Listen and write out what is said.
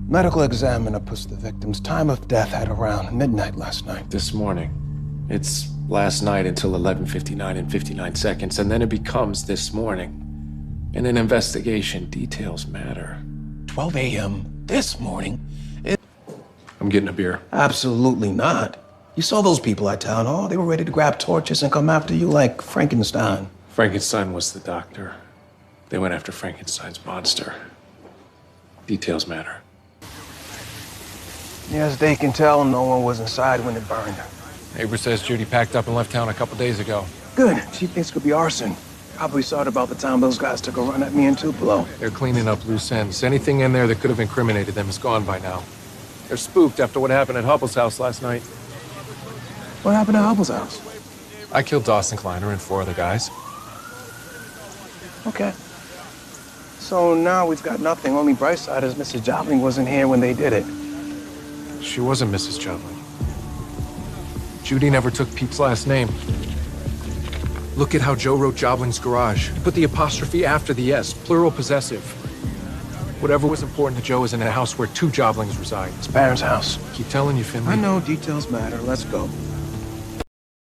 Medical examiner puts the victim's time of death at around midnight last night. This morning. It's last night until 11:59 and 59 seconds, and then it becomes this morning. In an investigation, details matter. 12 a.m. this morning? I'm getting a beer. Absolutely not. You saw those people at town hall. They were ready to grab torches and come after you like Frankenstein. Frankenstein was the doctor. They went after Frankenstein's monster. Details matter. Yes, they can tell no one was inside when it burned. Neighbor says Judy packed up and left town a couple days ago. Good. She thinks it could be arson. Probably saw it about the time those guys took a run at me in Tupelo. They're cleaning up loose ends. Anything in there that could have incriminated them is gone by now. They're spooked after what happened at Hubble's house last night. What happened at Hubble's house? I killed Dawson Kleiner and 4 other guys. Okay. So now we've got nothing. Only bright side is Mrs. Jobling wasn't here when they did it. She wasn't Mrs. Jobling. Judy never took Pete's last name. Look at how Joe wrote Jobling's garage. He put the apostrophe after the S, plural possessive. Whatever was important to Joe is in a house where 2 Joblings reside. His parents' house. Keep telling you, Finley. I know details matter. Let's go.